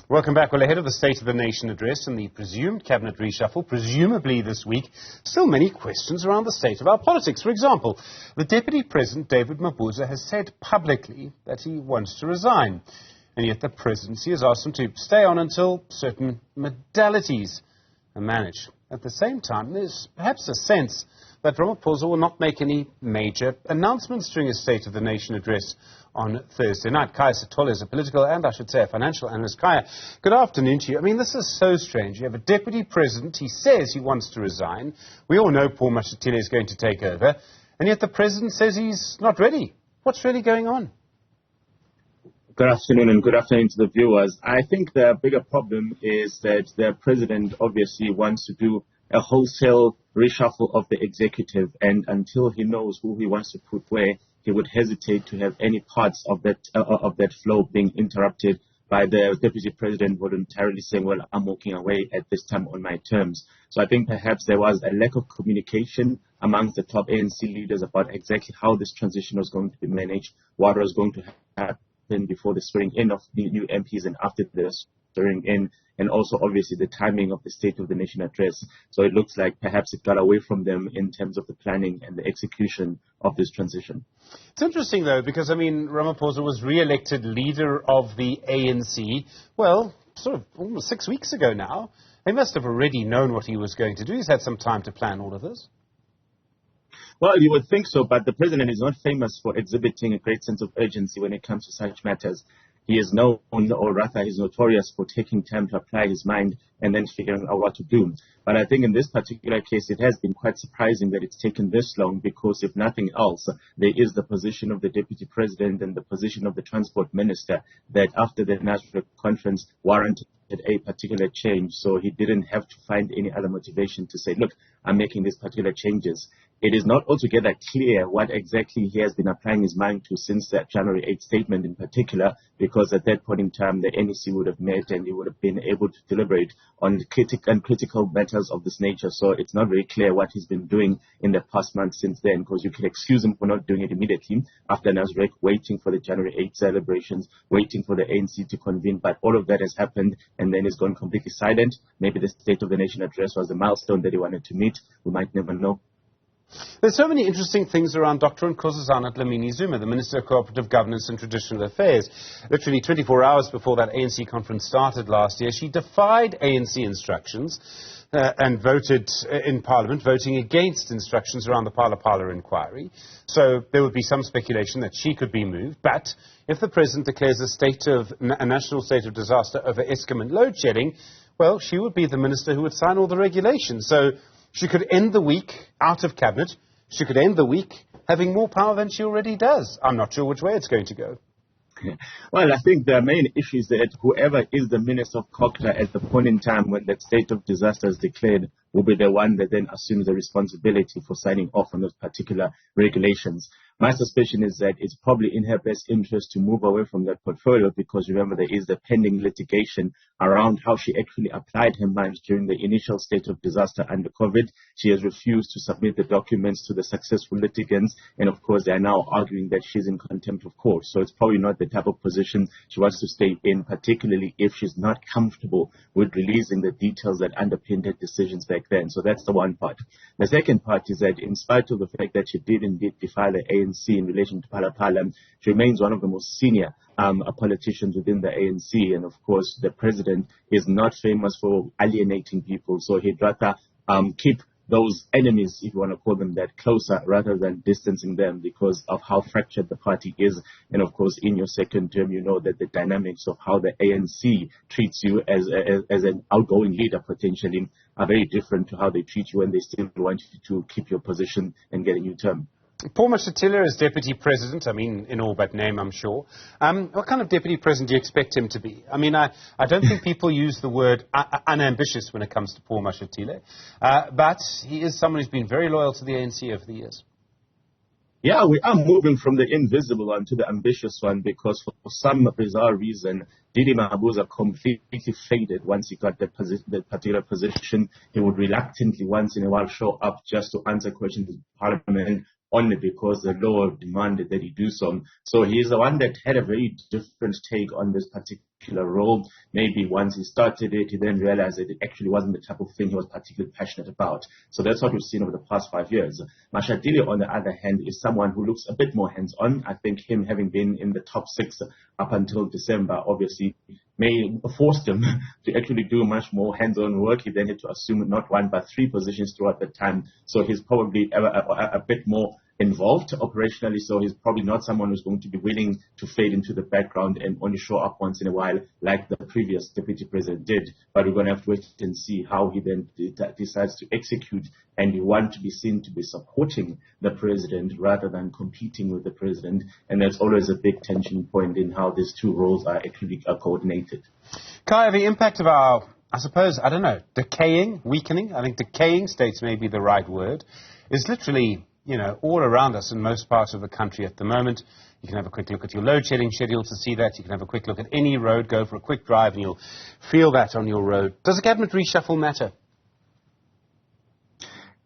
Welcome back. Well, ahead of the State of the Nation address and the presumed cabinet reshuffle, presumably this week, still many questions around the state of our politics. For example, the Deputy President, David Mabuza, has said publicly that he wants to resign. And yet the presidency has asked him to stay on until certain modalities are managed. At the same time, there's perhaps a sense that Ramahosa will not make any major announcements during his State of the Nation address on Thursday night. Khaya Sithole is a political and, I should say, a financial analyst. Khaya, good afternoon to you. I mean, this is so strange. You have a deputy president. He says he wants to resign. We all know Paul Mashatile is going to take over. And yet the president says he's not ready. What's really going on? Good afternoon and good afternoon to the viewers. I think the bigger problem is that the president obviously wants to do a wholesale reshuffle of the executive, and until he knows who he wants to put where, he would hesitate to have any parts of that flow being interrupted by the deputy president voluntarily saying, well, I'm walking away at this time on my terms. So I think perhaps there was a lack of communication amongst the top ANC leaders about exactly how this transition was going to be managed, what was going to happen before the swearing in of the new MPs and after the swearing in, and also obviously the timing of the State of the Nation address. So it looks like perhaps it got away from them in terms of the planning and the execution of this transition. It's interesting, though, because, I mean, Ramaphosa was re-elected leader of the ANC, well, sort of almost 6 weeks ago now. He must have already known what he was going to do. He's had some time to plan all of this. Well, you would think so, but the president is not famous for exhibiting a great sense of urgency when it comes to such matters. He is known, or rather he's notorious for taking time to apply his mind and then figuring out what to do. But I think in this particular case, it has been quite surprising that it's taken this long, because if nothing else, there is the position of the deputy president and the position of the transport minister that after the national conference warranted a particular change. So he didn't have to find any other motivation to say, look, I'm making these particular changes. It is not altogether clear what exactly he has been applying his mind to since that January 8th statement in particular, because at that point in time, the NEC would have met and he would have been able to deliberate on critical matters of this nature. So it's not very clear what he's been doing in the past month since then, because you can excuse him for not doing it immediately after Nasrec, waiting for the January 8th celebrations, waiting for the ANC to convene. But all of that has happened and then he's gone completely silent. Maybe the State of the Nation address was the milestone that he wanted to meet. We might never know. There's so many interesting things around Dr. Nkosazana Dlamini Zuma, the Minister of Cooperative Governance and Traditional Affairs. Literally 24 hours before that ANC conference started last year, she defied ANC instructions and voted in Parliament, voting against instructions around the Phala inquiry. So there would be some speculation that she could be moved. But if the President declares a national state of disaster over Eskom and load shedding, well, she would be the minister who would sign all the regulations. So she could end the week out of cabinet. She could end the week having more power than she already does. I'm not sure which way it's going to go. Well, I think the main issue is that whoever is the Minister of COGTA at the point in time when that state of disaster is declared will be the one that then assumes the responsibility for signing off on those particular regulations. My suspicion is that it's probably in her best interest to move away from that portfolio, because remember, there is the pending litigation around how she actually applied her mind during the initial state of disaster under COVID. She has refused to submit the documents to the successful litigants, and of course they are now arguing that she's in contempt of court. So it's probably not the type of position she wants to stay in, particularly if she's not comfortable with releasing the details that underpinned her decisions back then. So that's the one part. The second part is that in spite of the fact that she did indeed defy the ANC in relation to Phala, she remains one of the most senior politicians within the ANC. And of course, the president is not famous for alienating people. So he'd rather keep those enemies, if you want to call them that, closer rather than distancing them because of how fractured the party is. And of course, in your second term, you know that the dynamics of how the ANC treats you as an outgoing leader potentially are very different to how they treat you when they still want you to keep your position and get a new term. Paul Mashatile is deputy president, I mean, in all but name, I'm sure. What kind of deputy president do you expect him to be? I mean, I don't think people use the word unambitious when it comes to Paul Mashatile, but he is someone who's been very loyal to the ANC over the years. Yeah, we are moving from the invisible one to the ambitious one, because for some bizarre reason, David Mabuza completely faded once he got that particular position. He would reluctantly once in a while show up just to answer questions in Parliament, only because the law demanded that he do so. So he is the one that had a very different take on this particular particular role. Maybe once he started it, he then realized that it actually wasn't the type of thing he was particularly passionate about. So that's what we've seen over the past 5 years. Mashadile, on the other hand, is someone who looks a bit more hands-on. I think him having been in the top 6 up until December, obviously, may force him to actually do much more hands-on work. He then had to assume not 1 but 3 positions throughout the time. So he's probably a bit more involved operationally, so he's probably not someone who's going to be willing to fade into the background and only show up once in a while like the previous deputy president did. But we're going to have to wait and see how he then decides to execute, and you want to be seen to be supporting the president rather than competing with the president, and that's always a big tension point in how these two roles are actually coordinated. Khaya, the impact of our, I suppose, I don't know, weakening, I think decaying states may be the right word, is literally, all around us in most parts of the country at the moment. You can have a quick look at your load shedding schedule to see that. You can have a quick look at any road, go for a quick drive, and you'll feel that on your road. Does a cabinet reshuffle matter?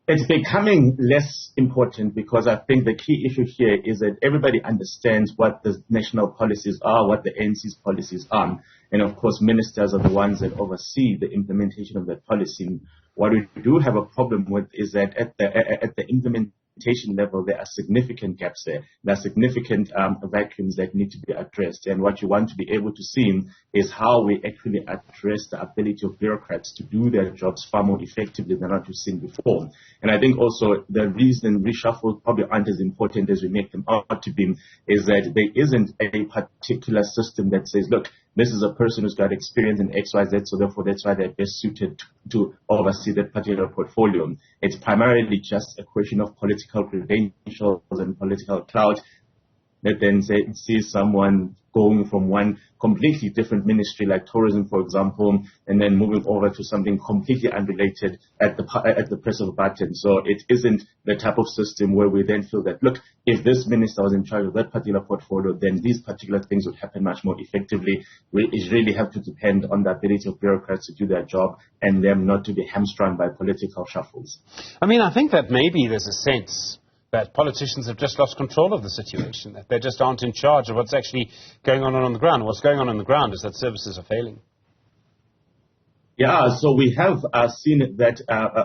It's becoming less important because I think the key issue here is that everybody understands what the national policies are, what the ANC's policies are. And of course, ministers are the ones that oversee the implementation of that policy. What we do have a problem with is that at the implementation level, there are significant gaps there. There are significant vacuums that need to be addressed. And what you want to be able to see is how we actually address the ability of bureaucrats to do their jobs far more effectively than what we've seen before. And I think also the reason reshuffles probably aren't as important as we make them out to be is that there isn't a particular system that says, look, this is a person who's got experience in X, Y, Z, so therefore that's why they're best suited to oversee that particular portfolio. It's primarily just a question of political credentials and political clout that then sees someone going from one completely different ministry like tourism, for example, and then moving over to something completely unrelated at the press of a button. So it isn't the type of system where we then feel that, look, if this minister was in charge of that particular portfolio, then these particular things would happen much more effectively. It really have to depend on the ability of bureaucrats to do their job and them not to be hamstrung by political shuffles. I mean, I think that maybe there's a sense that politicians have just lost control of the situation, that they just aren't in charge of what's actually going on the ground. What's going on the ground is that services are failing. Yeah, so we have seen that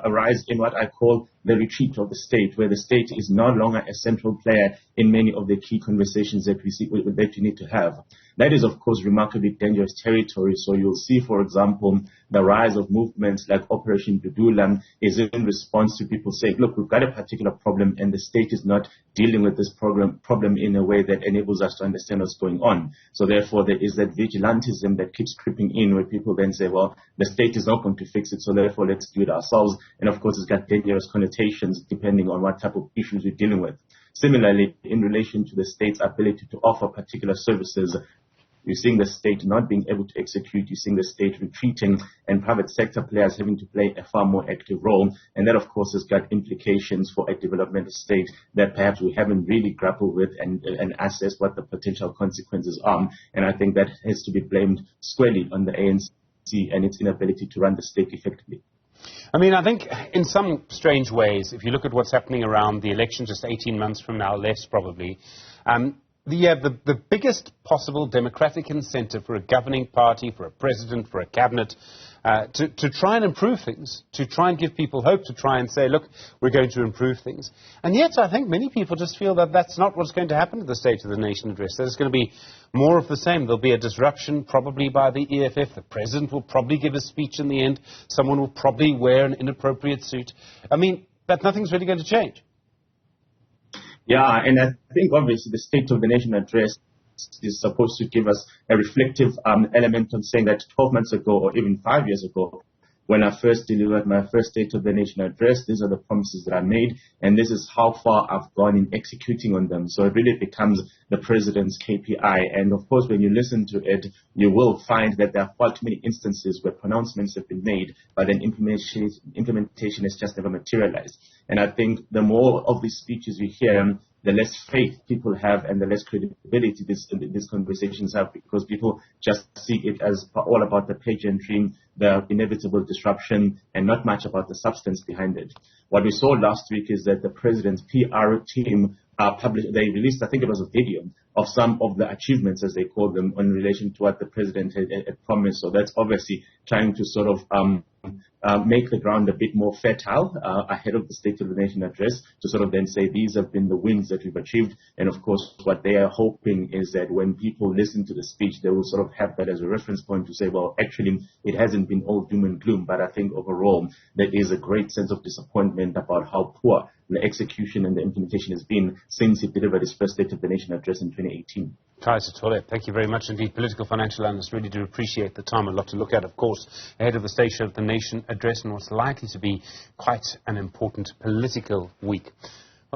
arise in what I call the retreat of the state, where the state is no longer a central player in many of the key conversations that we need to have. That is, of course, remarkably dangerous territory. So you'll see, for example, the rise of movements like Operation Dudula is in response to people saying, look, we've got a particular problem and the state is not dealing with this problem in a way that enables us to understand what's going on. So therefore, there is that vigilantism that keeps creeping in where people then say, well, the state is not going to fix it, so therefore let's do it ourselves. And of course, it's got dangerous connotations depending on what type of issues we're dealing with. Similarly, in relation to the state's ability to offer particular services, you're seeing the state not being able to execute, you're seeing the state retreating, and private sector players having to play a far more active role. And that, of course, has got implications for a developmental state that perhaps we haven't really grappled with and assessed what the potential consequences are. And I think that has to be blamed squarely on the ANC and its inability to run the state effectively. I mean, I think in some strange ways, if you look at what's happening around the election just 18 months from now, less probably, the biggest possible democratic incentive for a governing party, for a president, for a cabinet, to try and improve things, to try and give people hope, to try and say, look, we're going to improve things. And yet I think many people just feel that that's not what's going to happen at the State of the Nation address. There's going to be more of the same. There'll be a disruption probably by the EFF. The president will probably give a speech in the end. Someone will probably wear an inappropriate suit. I mean, that nothing's really going to change. Yeah, and I think obviously the State of the Nation address is supposed to give us a reflective element on saying that 12 months ago or even 5 years ago, when I first delivered my first State of the Nation address, these are the promises that I made, and this is how far I've gone in executing on them. So it really becomes the president's KPI. And of course, when you listen to it, you will find that there are far too many instances where pronouncements have been made, but then implementation has just never materialized. And I think the more of these speeches you hear, the less faith people have and the less credibility these conversations have, because people just see it as all about the pageantry, the inevitable disruption, and not much about the substance behind it. what we saw last week is that the president's PR team they released, I think it was a video of some of the achievements, as they call them, in relation to what the president had promised. So that's obviously trying to sort of make the ground a bit more fertile ahead of the State of the Nation address, to sort of then say these have been the wins that we've achieved. And of course, what they are hoping is that when people listen to the speech, they will sort of have that as a reference point to say, well, actually, it hasn't been all doom and gloom, but I think overall there is a great sense of disappointment about how poor the execution and the implementation has been since he delivered his first State of the Nation address in 2018. Khaya Sithole, thank you very much indeed. Political financial analyst, really do appreciate the time. A lot to look at, of course, ahead of the State of the Nation address and what's likely to be quite an important political week.